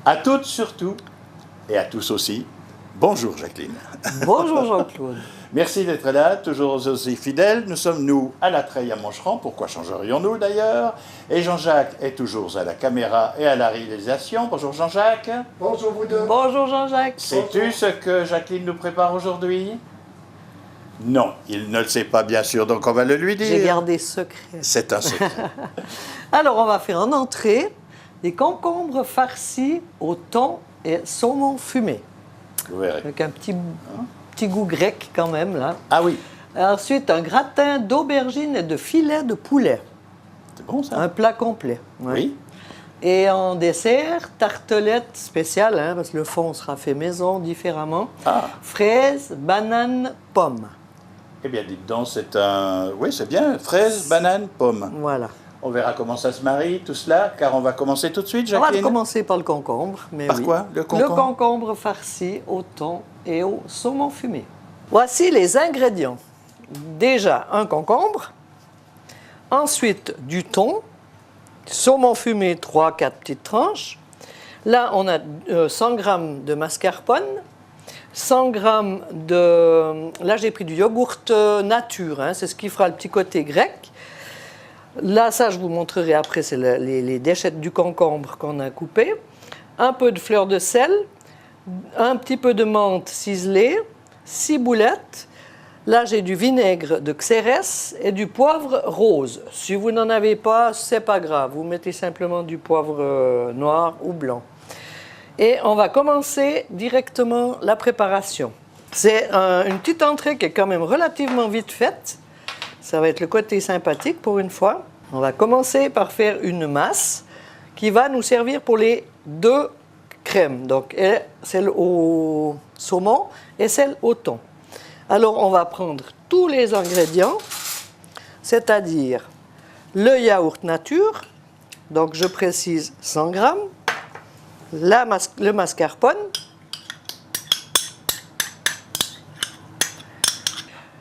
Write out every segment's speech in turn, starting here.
À toutes surtout, et à tous aussi, bonjour Jacqueline. Bonjour Jean-Claude. Merci d'être là, toujours aussi fidèles. Nous sommes, nous, à la treille à Moncheron. Pourquoi changerions-nous d'ailleurs? Et Jean-Jacques est toujours à la caméra et à la réalisation. Bonjour Jean-Jacques. Bonjour vous deux. Bonjour Jean-Jacques. Sais-tu ce que Jacqueline nous prépare aujourd'hui? Non, il ne le sait pas bien sûr, donc on va le lui dire. J'ai gardé secret. C'est un secret. Alors on va faire en entrée des concombres farcis au thon et saumon fumé. Vous verrez. Avec un petit goût grec quand même là. Ah oui, Ensuite un gratin d'aubergines et de filets de poulet. c'est bon ça? Un plat complet. Ouais. Oui. Et en dessert, tartelette spéciale, hein, parce que le fond sera fait maison différemment. Ah. Fraises, bananes, pommes. Eh bien, dites donc, c'est un... Oui, c'est bien. Fraises, bananes, pommes. Voilà. On verra comment ça se marie, tout cela, car on va commencer tout de suite, On va Jacqueline. commencer par le concombre. Mais Par oui. quoi, le concombre? Le concombre farci au thon et au saumon fumé. Voici les ingrédients. Déjà un concombre, ensuite du thon, saumon fumé 3-4 petites tranches. Là, on a 100 g de mascarpone, 100 g de... Là, j'ai pris du yogourt nature, hein, c'est ce qui fera le petit côté grec. Là, ça, je vous montrerai après, c'est les déchettes du concombre qu'on a coupées. Un peu de fleur de sel, un petit peu de menthe ciselée, 6 boulettes. Là, j'ai du vinaigre de Xérès et du poivre rose. Si vous n'en avez pas, c'est pas grave. Vous mettez simplement du poivre noir ou blanc. Et on va commencer directement la préparation. C'est une petite entrée qui est quand même relativement vite faite. Ça va être le côté sympathique pour une fois. On va commencer par faire une masse qui va nous servir pour les deux crèmes. Donc, celle au saumon et celle au thon. Alors, on va prendre tous les ingrédients, c'est-à-dire le yaourt nature, donc je précise 100 g, le mascarpone,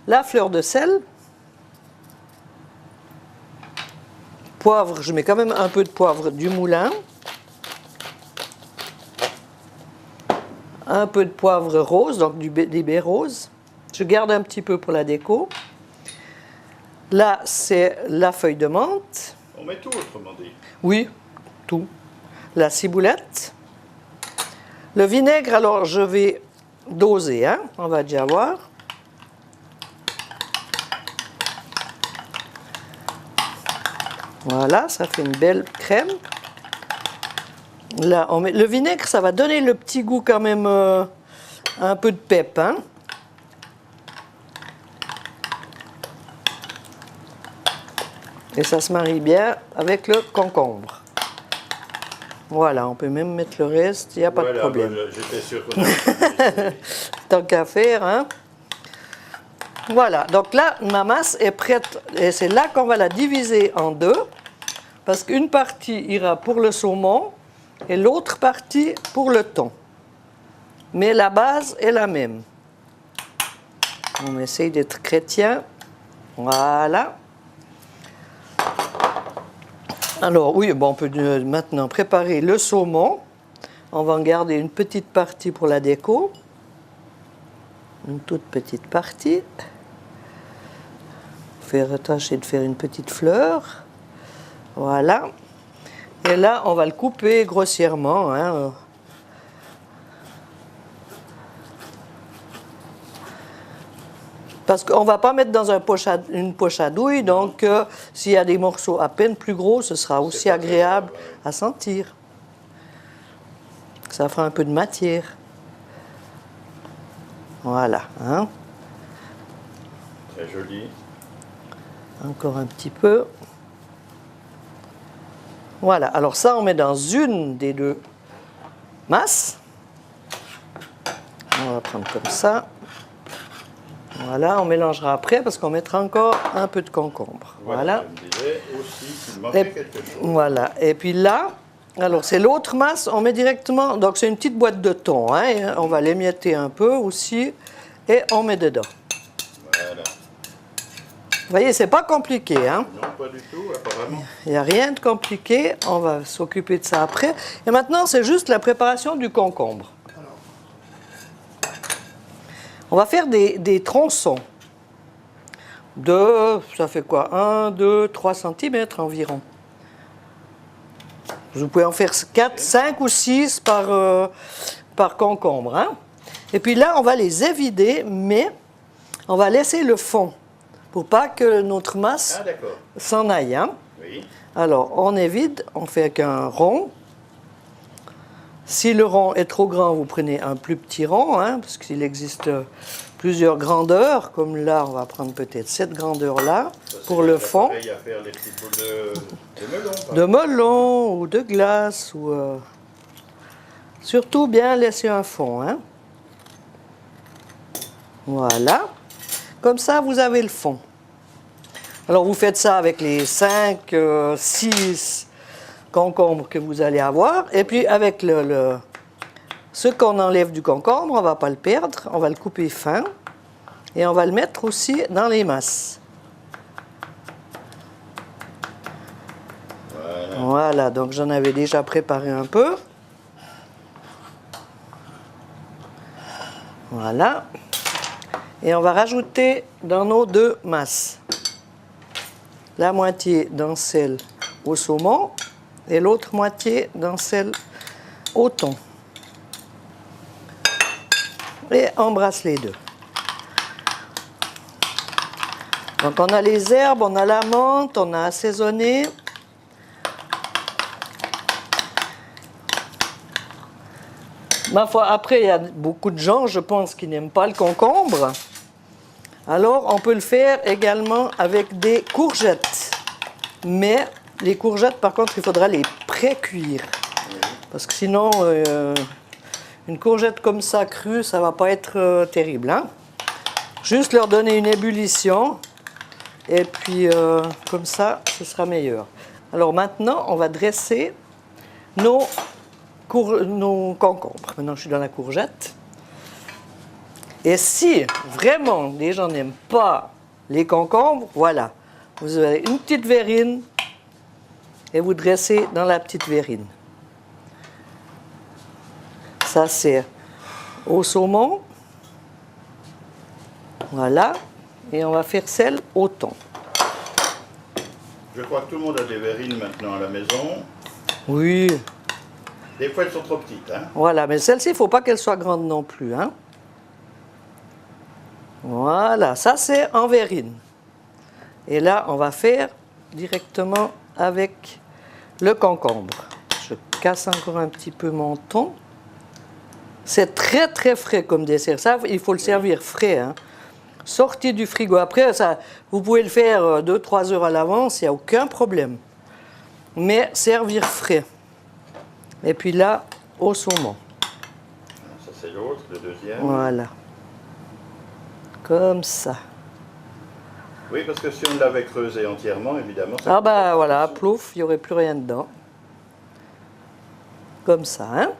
la fleur de sel, poivre, je mets quand même un peu de poivre du moulin, un peu de poivre rose, donc des baies roses. Je garde un petit peu pour la déco. Là, c'est la feuille de menthe. On met tout, autrement dit. Oui, tout. La ciboulette. Le vinaigre, alors je vais doser, hein, on va déjà voir. Voilà, ça fait une belle crème. Là, on met le vinaigre, ça va donner le petit goût quand même, un peu de pep, hein. Et ça se marie bien avec le concombre. Voilà, on peut même mettre le reste, il n'y a pas de problème. J'étais sûr qu'on avait... Tant qu'à faire, hein. Voilà, donc là, ma masse est prête. Et c'est là qu'on va la diviser en deux. Parce qu'une partie ira pour le saumon et l'autre partie pour le thon. Mais la base est la même. On essaye d'être chrétien. Voilà. Alors oui, bon, on peut maintenant préparer le saumon. On va en garder une petite partie pour la déco. Une toute petite partie. Tâcher de faire une petite fleur. Voilà. Et là, on va le couper grossièrement, hein. Parce qu'on ne va pas mettre dans une poche à douille, donc s'il y a des morceaux à peine plus gros, ce sera aussi agréable à sentir. Ça fera un peu de matière. Voilà. Hein. Très joli. Encore un petit peu. Voilà. Alors ça, on met dans une des deux masses. On va prendre comme ça. Voilà, on mélangera après parce qu'on mettra encore un peu de concombre. Voilà. Je me disais aussi qu'il manquait quelque chose. Voilà. Et puis là, alors c'est l'autre masse, on met directement, donc c'est une petite boîte de thon, hein, on va l'émietter un peu aussi et on met dedans. Voilà. Vous voyez, c'est pas compliqué, hein? Non, pas du tout, apparemment. Il n'y a rien de compliqué, on va s'occuper de ça après. Et maintenant, c'est juste la préparation du concombre. On va faire des tronçons de, ça fait quoi? 1, 2, 3 cm environ. Vous pouvez en faire 4, 5 ou 6 par concombre, hein? Et puis là, on va les évider, mais on va laisser le fond pour pas que notre masse s'en aille, hein? Oui. Alors, on évite, on fait avec un rond. Si le rond est trop grand, vous prenez un plus petit rond, hein, parce qu'il existe plusieurs grandeurs. Comme là, on va prendre peut-être cette grandeur-là pour le fond. Il y a faire des petites boules de melon. De melon ou de glace. Ou, surtout bien laisser un fond, hein. Voilà. Comme ça, vous avez le fond. Alors, vous faites ça avec les 5, 6 concombres que vous allez avoir. Et puis, avec ce qu'on enlève du concombre, on ne va pas le perdre. On va le couper fin. Et on va le mettre aussi dans les masses. Voilà, donc j'en avais déjà préparé un peu. Voilà. Et on va rajouter dans nos 2 masses la moitié dans celle au saumon et l'autre moitié dans celle au thon. Et on brasse les deux. Donc on a les herbes, on a la menthe, on a assaisonné. Ma foi, après, il y a beaucoup de gens, je pense, qui n'aiment pas le concombre. Alors, on peut le faire également avec des courgettes. Mais les courgettes, par contre, il faudra les pré-cuire. Parce que sinon, une courgette comme ça, crue, ça ne va pas être terrible, hein? Juste leur donner une ébullition. Et puis, comme ça, ce sera meilleur. Alors maintenant, on va dresser nos concombres. Maintenant, je suis dans la courgette. Et si vraiment les gens n'aiment pas les concombres, voilà. Vous avez une petite verrine et vous dressez dans la petite verrine. Ça, c'est au saumon. Voilà. Et on va faire celle au thon. Je crois que tout le monde a des verrines maintenant à la maison. Oui. Des fois, elles sont trop petites, hein? Voilà, mais celle-ci, il ne faut pas qu'elle soit grande non plus, hein? Voilà, ça c'est en verrine. Et là, on va faire directement avec le concombre. Je casse encore un petit peu mon thon. C'est très très frais comme dessert. Ça, il faut le servir frais, hein? Sorti du frigo. Après, ça, vous pouvez le faire 2-3 heures à l'avance, il n'y a aucun problème. Mais servir frais. Et puis là, au saumon. Ça, c'est l'autre, le deuxième. Voilà. Comme ça. Oui, parce que si on l'avait creusé entièrement, évidemment... Ça Ah ben voilà, plouf, il n'y aurait plus rien dedans. Comme ça, hein.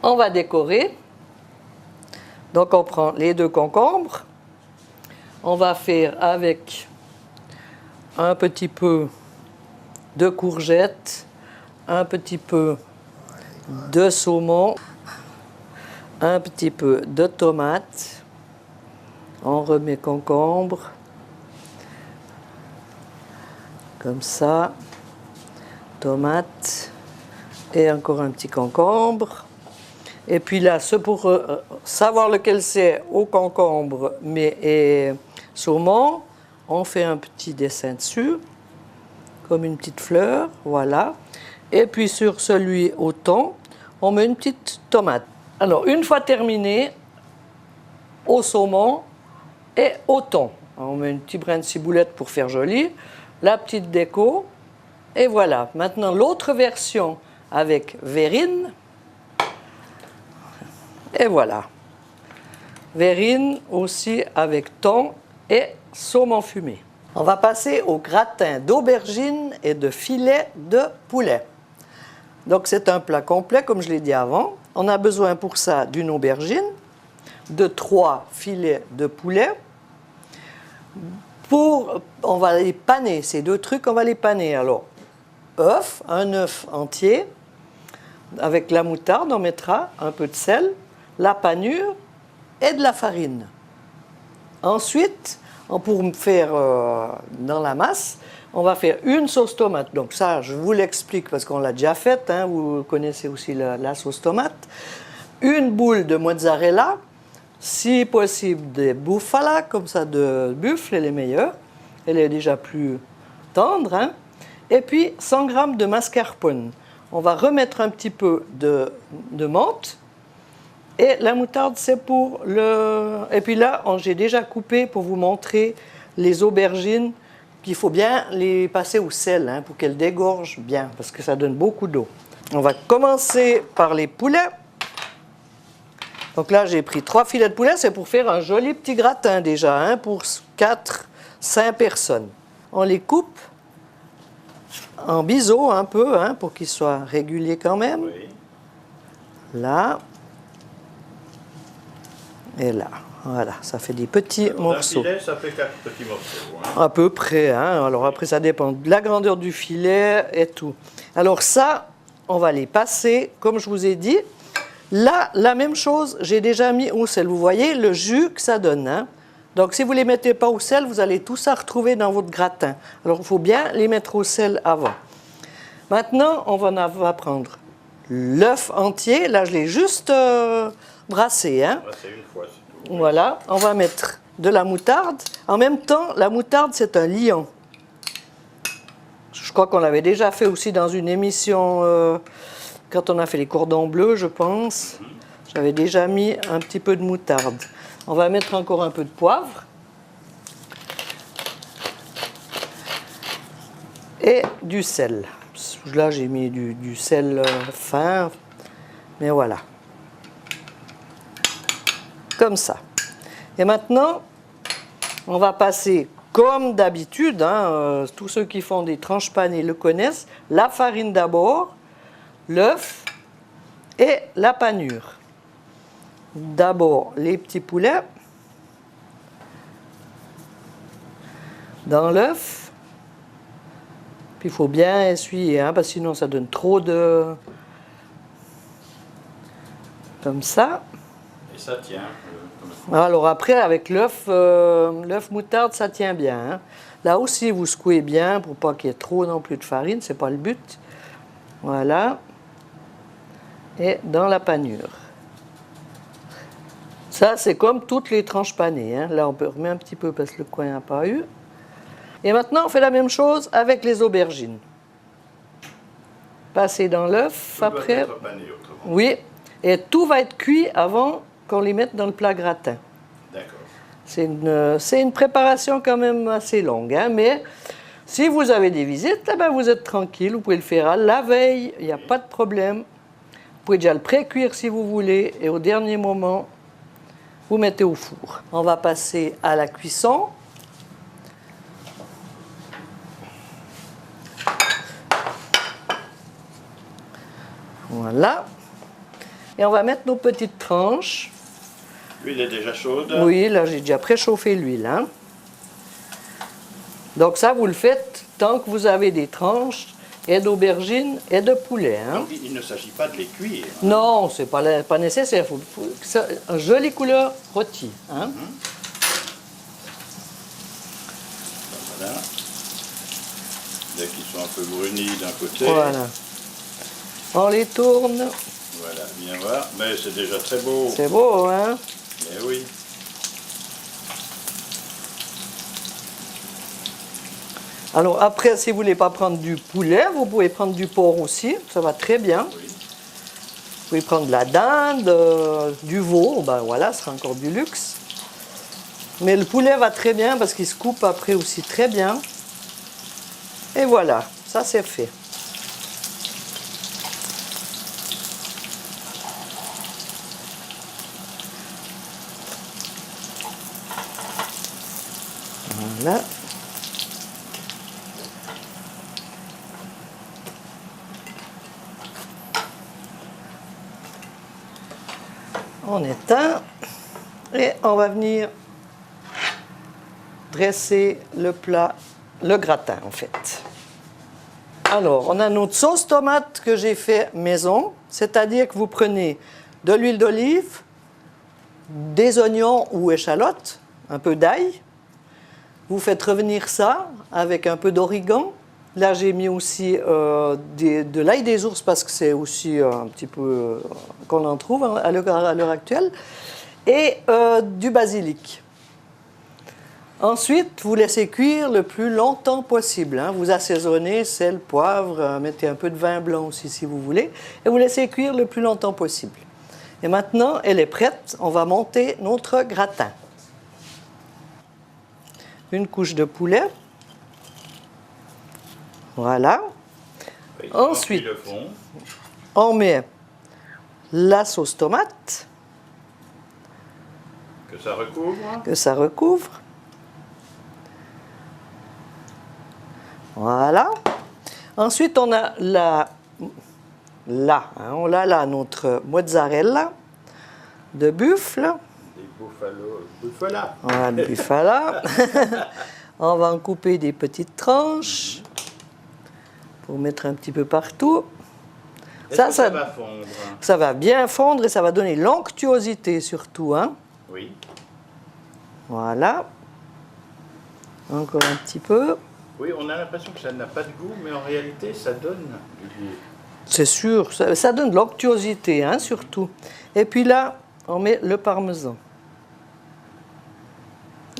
On va décorer. Donc on prend les 2 concombres. On va faire avec un petit peu de courgettes, un petit peu de saumon, un petit peu de tomates. On remet concombre. Comme ça. Tomate. Et encore un petit concombre. Et puis là, pour savoir lequel c'est au concombre et saumon, on fait un petit dessin dessus, comme une petite fleur, voilà. Et puis sur celui au thon, on met une petite tomate. Alors, une fois terminé, au saumon et au thon. On met une petite brin de ciboulette pour faire joli, la petite déco, et voilà. Maintenant, l'autre version avec verrine. Et voilà. Verrine aussi avec thon et saumon fumé. On va passer au gratin d'aubergine et de filet de poulet. Donc c'est un plat complet, comme je l'ai dit avant. On a besoin pour ça d'une aubergine, de 3 filets de poulet, On va les paner, ces deux trucs, on va les paner. Alors, un œuf entier, avec la moutarde, on mettra un peu de sel, la panure et de la farine. Ensuite, pour faire dans la masse, on va faire une sauce tomate. Donc ça, je vous l'explique parce qu'on l'a déjà faite, hein, vous connaissez aussi la sauce tomate. Une boule de mozzarella, si possible des bufala, comme ça de buffle, elle est meilleure. Elle est déjà plus tendre. Hein. Et puis 100 g de mascarpone. On va remettre un petit peu de menthe. Et la moutarde, c'est pour le... Et puis là, j'ai déjà coupé pour vous montrer les aubergines qu'il faut bien les passer au sel hein, pour qu'elles dégorgent bien, parce que ça donne beaucoup d'eau. On va commencer par les poulets. Donc là, j'ai pris 3 filets de poulet. C'est pour faire un joli petit gratin déjà, hein, pour 4-5 personnes. On les coupe en biseau un peu, hein, pour qu'ils soient réguliers quand même. Oui. Là. Et là. Voilà, ça fait des petits morceaux. Un filet, ça fait 4 petits morceaux. Hein. À peu près. Hein. Alors après, ça dépend de la grandeur du filet et tout. Alors ça, on va les passer, comme je vous ai dit. Là, la même chose, j'ai déjà mis au sel. Vous voyez le jus que ça donne. Hein. Donc si vous ne les mettez pas au sel, vous allez tout ça retrouver dans votre gratin. Alors il faut bien les mettre au sel avant. Maintenant, on va prendre l'œuf entier. Là, je l'ai juste brassé. Hein. Brassé une fois, c'est tout. Voilà, on va mettre de la moutarde. En même temps, la moutarde, c'est un liant. Je crois qu'on l'avait déjà fait aussi dans une émission, quand on a fait les cordons bleus, je pense. J'avais déjà mis un petit peu de moutarde. On va mettre encore un peu de poivre. Et du sel. Là, j'ai mis du sel fin, mais voilà. Comme ça. Et maintenant, on va passer, comme d'habitude, hein, tous ceux qui font des tranches panées le connaissent, la farine d'abord, l'œuf et la panure. D'abord, les petits poulets dans l'œuf. Puis il faut bien essuyer, hein, parce que sinon ça donne trop de... Comme ça. Et ça tient. Alors après, avec l'œuf moutarde, ça tient bien. Hein. Là aussi, vous secouez bien pour pas qu'il y ait trop non plus de farine, c'est pas le but. Voilà. Et dans la panure. Ça, c'est comme toutes les tranches panées. Hein. Là, on peut remettre un petit peu parce que le coin n'a pas eu. Et maintenant, on fait la même chose avec les aubergines. Passer dans l'œuf après. Pané, autrement. Oui. Et tout va être cuit avant qu'on les mette dans le plat gratin. D'accord. C'est une préparation quand même assez longue. Hein, mais si vous avez des visites, eh ben vous êtes tranquille. Vous pouvez le faire à la veille. Il n'y a pas de problème. Vous pouvez déjà le pré-cuire si vous voulez. Et au dernier moment, vous mettez au four. On va passer à la cuisson. Voilà. Et on va mettre nos petites tranches. L'huile est déjà chaude. Oui, là, j'ai déjà préchauffé l'huile. Hein. Donc ça, vous le faites tant que vous avez des tranches et d'aubergines et de poulet. Hein. Donc, il ne s'agit pas de les cuire. Non, c'est pas nécessaire. Il faut que ça une jolie couleur rôtie. Hein. Voilà. Dès qu'ils sont un peu brunis d'un côté. Voilà. On les tourne. Voilà, bien voir. Mais c'est déjà très beau. C'est beau, hein? Mais oui. Alors après, si vous ne voulez pas prendre du poulet, vous pouvez prendre du porc aussi. Ça va très bien. Oui. Vous pouvez prendre de la dinde, du veau. Ben voilà, ce sera encore du luxe. Mais le poulet va très bien parce qu'il se coupe après aussi très bien. Et voilà, ça c'est fait. Voilà. On éteint et on va venir dresser le plat, le gratin en fait. Alors, on a notre sauce tomate que j'ai fait maison, c'est-à-dire que vous prenez de l'huile d'olive, des oignons ou échalotes, un peu d'ail. Vous faites revenir ça avec un peu d'origan. Là, j'ai mis aussi de l'ail des ours parce que c'est aussi un petit peu qu'on en trouve à l'heure actuelle. Et du basilic. Ensuite, vous laissez cuire le plus longtemps possible. Hein. Vous assaisonnez, sel, poivre, mettez un peu de vin blanc aussi si vous voulez. Et vous laissez cuire le plus longtemps possible. Et maintenant, elle est prête. On va monter notre gratin. Une couche de poulet. Voilà. Ensuite, on met la sauce tomate. Que ça recouvre. Que ça recouvre. Voilà. Ensuite, on a on a là notre mozzarella de buffle. Des buffalas. Voilà, le buffala. On va en couper des petites tranches pour mettre un petit peu partout. Ça va fondre. Ça va bien fondre et ça va donner l'onctuosité surtout. Hein. Oui. Voilà. Encore un petit peu. Oui, on a l'impression que ça n'a pas de goût, mais en réalité, ça donne du goût. C'est sûr, ça donne de l'onctuosité, hein, surtout. Et puis là, on met le parmesan.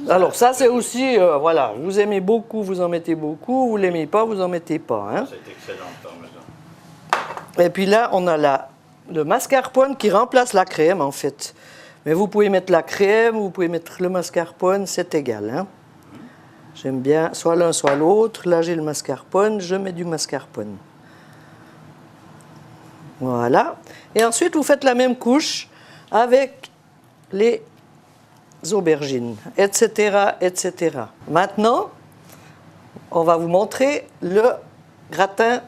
Alors ça, c'est aussi, voilà, vous aimez beaucoup, vous en mettez beaucoup, vous l'aimez pas, vous en mettez pas. Hein. C'est excellent, le parmesan. Et puis là, on a le mascarpone qui remplace la crème, en fait. Mais vous pouvez mettre la crème, vous pouvez mettre le mascarpone, c'est égal. Hein. J'aime bien soit l'un, soit l'autre. Là, j'ai le mascarpone, je mets du mascarpone. Voilà. Et ensuite, vous faites la même couche avec les aubergines, etc., etc. Maintenant, on va vous montrer le gratin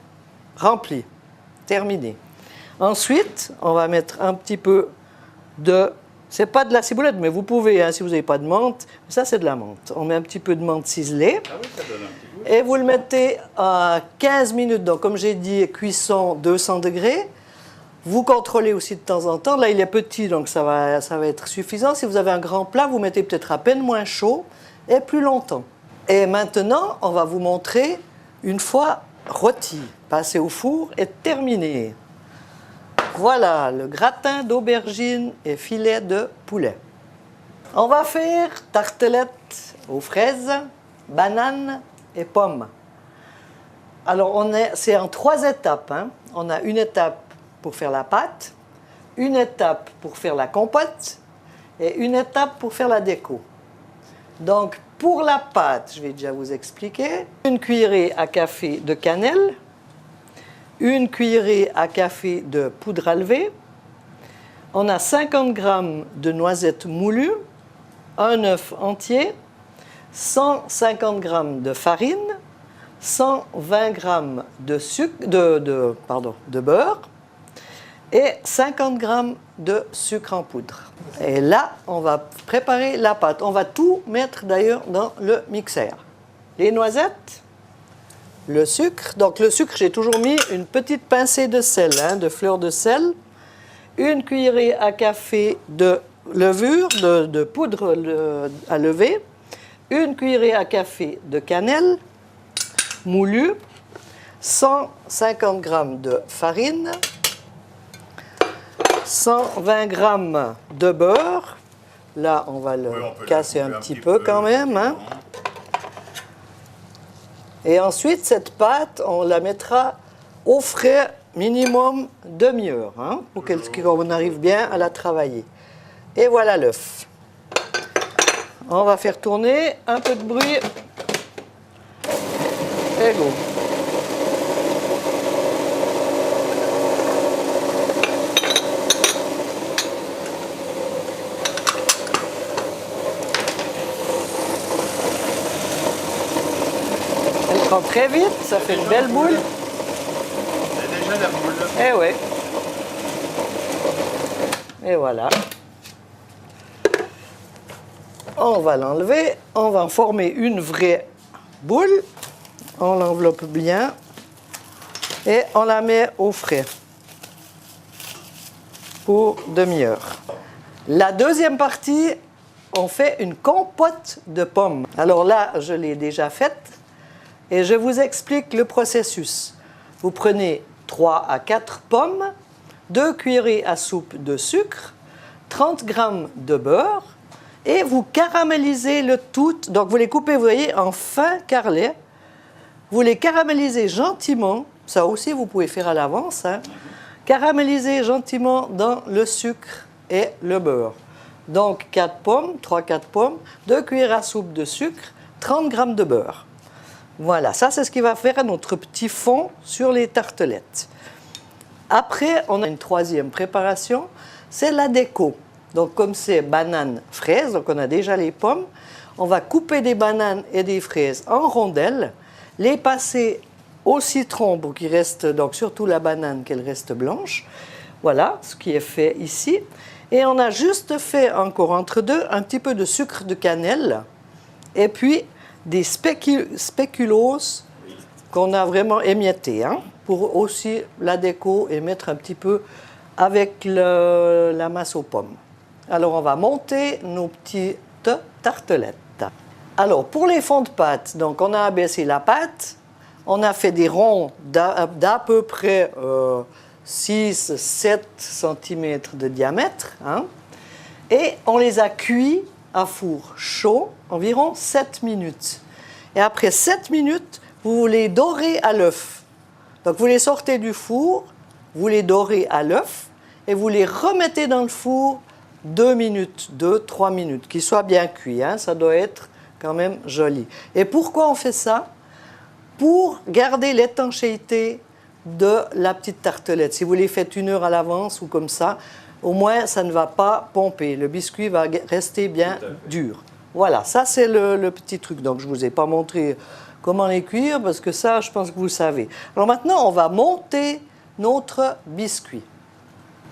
rempli, terminé. Ensuite, on va mettre un petit peu de... C'est pas de la ciboulette, mais vous pouvez, hein, si vous n'avez pas de menthe. Ça, c'est de la menthe. On met un petit peu de menthe ciselée. Ah oui, ça donne un petit goût. Et vous le mettez à 15 minutes. Donc, comme j'ai dit, cuisson 200 degrés. Vous contrôlez aussi de temps en temps. Là, il est petit, donc ça va être suffisant. Si vous avez un grand plat, vous mettez peut-être à peine moins chaud et plus longtemps. Et maintenant, on va vous montrer une fois rôti, passé au four et terminé. Voilà le gratin d'aubergine et filet de poulet. On va faire tartelettes aux fraises, bananes et pommes. Alors, c'est en 3 étapes. Hein. On a une étape pour faire la pâte, une étape pour faire la compote et une étape pour faire la déco. Donc, pour la pâte, je vais déjà vous expliquer. Une cuillerée à café de cannelle, une cuillerée à café de poudre à lever. On a 50 g de noisettes moulues, un œuf entier, 150 g de farine, 120 g de sucre, de beurre et 50 g de sucre en poudre. Et là, on va préparer la pâte. On va tout mettre d'ailleurs dans le mixeur. Les noisettes, le sucre. Donc le sucre, j'ai toujours mis une petite pincée de sel, hein, de fleur de sel. Une cuillerée à café de levure, de poudre à lever. Une cuillerée à café de cannelle moulue. 150 g de farine. 120 g de beurre. Là, on va le casser un petit peu quand même. Hein. Et ensuite, cette pâte, on la mettra au frais minimum demi-heure, hein, pour qu'on arrive bien à la travailler. Et voilà l'œuf. On va faire tourner un peu de bruit. Et go. Très vite, ça fait une belle boule. C'est déjà la boule. Eh oui. Et voilà. On va l'enlever. On va en former une vraie boule. On l'enveloppe bien. Et on la met au frais pour demi-heure. La deuxième partie, on fait une compote de pommes. Alors là, je l'ai déjà faite et je vous explique le processus. Vous prenez 3 à 4 pommes, 2 cuillerées à soupe de sucre, 30 g de beurre et vous caramélisez le tout. Donc vous les coupez, vous voyez, en fin carrelets. Vous les caramélisez gentiment. Ça aussi, vous pouvez faire à l'avance. Hein. Caraméliser gentiment dans le sucre et le beurre. Donc 4 pommes, 3-4 pommes, 2 cuillères à soupe de sucre, 30 g de beurre. Voilà, ça c'est ce qui va faire notre petit fond sur les tartelettes. Après, on a une troisième préparation, c'est la déco. Donc comme c'est banane, fraise, donc on a déjà les pommes, on va couper des bananes et des fraises en rondelles, les passer au citron pour qu'il reste, donc surtout la banane, qu'elle reste blanche. Voilà ce qui est fait ici. Et on a juste fait encore entre deux un petit peu de sucre de cannelle et puis des spéculoos qu'on a vraiment émiettés, hein, pour aussi la déco et mettre un petit peu avec la masse aux pommes. Alors on va monter nos petites tartelettes. Alors pour les fonds de pâte, donc on a abaissé la pâte. On a fait des ronds d'à peu près 6-7 cm de diamètre. Hein, et on les a cuits à four chaud environ 7 minutes. Et après 7 minutes, vous les dorez à l'œuf. Donc vous les sortez du four, vous les dorez à l'œuf et vous les remettez dans le four 2 minutes, 2-3 minutes, qu'ils soient bien cuits. Hein, ça doit être quand même joli. Et pourquoi on fait ça ? Pour garder l'étanchéité de la petite tartelette. Si vous les faites 1 heure à l'avance ou comme ça, au moins ça ne va pas pomper. Le biscuit va rester bien dur. Voilà, ça c'est le petit truc. Donc je ne vous ai pas montré comment les cuire parce que ça, je pense que vous savez. Alors maintenant, on va monter notre biscuit.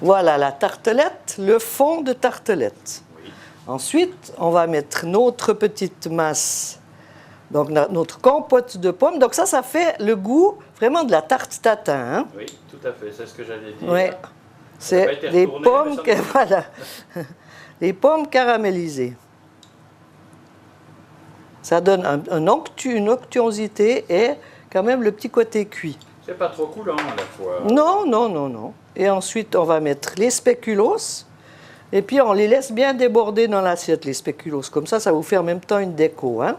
Voilà la tartelette, le fond de tartelette. Oui. Ensuite, on va mettre notre petite masse. Donc, notre compote de pommes. Donc, ça fait le goût vraiment de la tarte tatin. Hein? Oui, tout à fait. C'est ce que j'allais dire. Oui. C'est des pommes, voilà. Les pommes caramélisées. Ça donne une onctuosité et quand même le petit côté cuit. C'est pas trop coulant à la fois. Non, non, non, non. Et ensuite, on va mettre les spéculoos. Et puis, on les laisse bien déborder dans l'assiette, les spéculoos. Comme ça vous fait en même temps une déco. Hein?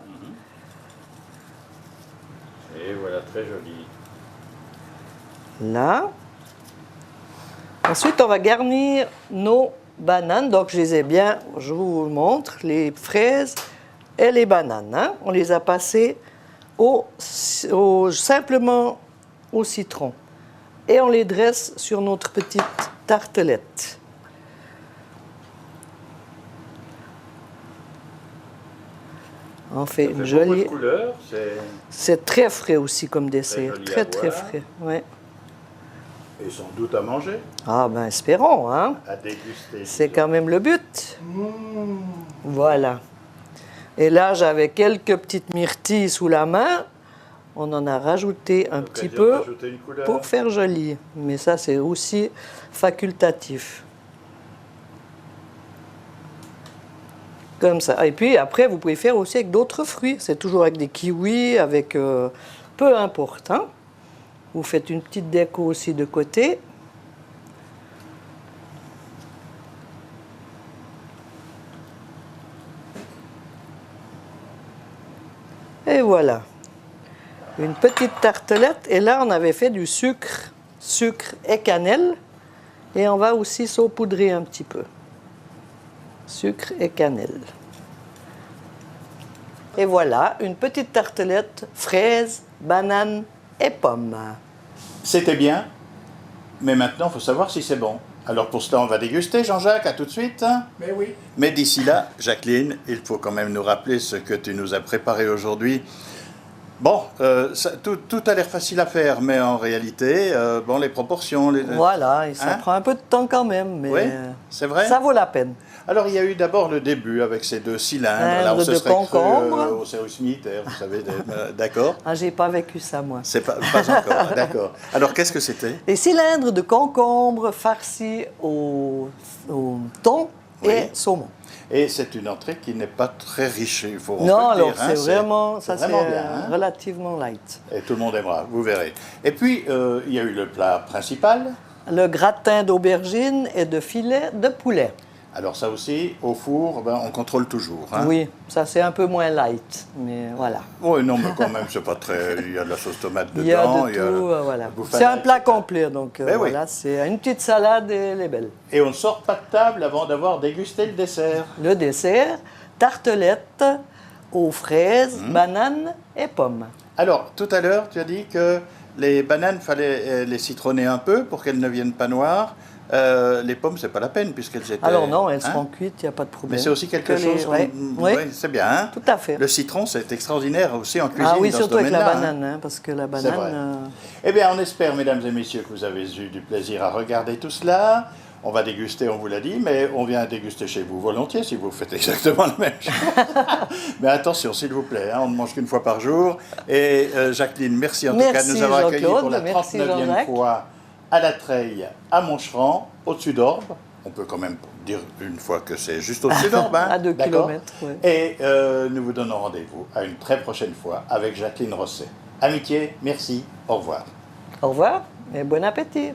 Et voilà, très joli. Là. Ensuite, on va garnir nos bananes. Donc, je les ai bien, je vous montre, les fraises et les bananes. Hein? On les a passées simplement au citron. Et on les dresse sur notre petite tartelette. On fait une jolie couleur. C'est très frais aussi comme dessert. Très, très frais. Ouais. Et sans doute à manger. Ah ben espérons, hein. À déguster. C'est quand même le but. Voilà. Et là, j'avais quelques petites myrtilles sous la main. On en a rajouté un petit peu pour faire joli. Mais ça, c'est aussi facultatif. Comme ça. Et puis après, vous pouvez faire aussi avec d'autres fruits. C'est toujours avec des kiwis, avec peu importe. Hein. Vous faites une petite déco aussi de côté. Et voilà. Une petite tartelette. Et là, on avait fait du sucre et cannelle. Et on va aussi saupoudrer un petit peu. Sucre et cannelle. Et voilà, une petite tartelette, fraises, bananes et pommes. C'était bien, mais maintenant, il faut savoir si c'est bon. Alors pour ce temps, on va déguster, Jean-Jacques, à tout de suite. Mais oui. Mais d'ici là, Jacqueline, il faut quand même nous rappeler ce que tu nous as préparé aujourd'hui. Bon, tout a l'air facile à faire, mais en réalité, bon, les proportions... Voilà, et ça Hein? prend un peu de temps quand même, mais Oui, c'est vrai. ça vaut la peine. Alors, il y a eu d'abord le début avec ces deux cylindres. Là, on Cylindres se de serait cru concombre. au service militaire, vous savez, d'accord. Ah, j'ai pas vécu ça, moi. C'est pas encore, d'accord. Alors, qu'est-ce que c'était? Les cylindres de concombre farcis au thon Oui. et saumon. Et c'est une entrée qui n'est pas très riche, il faut on Non, peut le alors dire, hein, c'est vraiment, ça c'est vraiment bien, hein. relativement light. Et tout le monde aimera, vous verrez. Et puis, il y a eu le plat principal. Le gratin d'aubergine et de filet de poulet. Alors ça aussi, au four, ben, on contrôle toujours. Hein. Oui, ça c'est un peu moins light, mais voilà. Oui, non, mais quand même, c'est pas très... Il y a de la sauce tomate dedans. Il y a de tout, voilà. C'est un plat complet, donc Ben oui. voilà, c'est une petite salade et elle est belle. Et on ne sort pas de table avant d'avoir dégusté le dessert. Le dessert, tartelette aux fraises, bananes et pommes. Alors, tout à l'heure, tu as dit que les bananes, fallait les citronner un peu pour qu'elles ne viennent pas noires. Les pommes, c'est pas la peine puisqu'elles étaient... Alors non, elles hein? seront cuites, il n'y a pas de problème. Mais c'est aussi quelque chose... Oui, Oui, c'est bien. Hein? tout à fait. Le citron, c'est extraordinaire aussi en cuisine. Ah oui, dans surtout ce avec la domaine-là, hein. banane, hein, parce que la C'est vrai. banane... Eh bien, on espère, mesdames et messieurs, que vous avez eu du plaisir à regarder tout cela. On va déguster, on vous l'a dit, mais on vient déguster chez vous volontiers si vous faites exactement la même chose. Mais attention, s'il vous plaît, hein, on ne mange qu'une fois par jour. Et Jacqueline, merci en tout cas de nous avoir accueillis pour la Merci 39e Jean-Jacques. fois à la Treille, à Moncheran, au-dessus d'Orbe. On peut quand même dire une fois que c'est juste au-dessus d'Orbe. Hein, À 2 d'accord. kilomètres, ouais. Et nous vous donnons rendez-vous à une très prochaine fois avec Jacqueline Rosset. Amitié, merci, au revoir. Au revoir et bon appétit.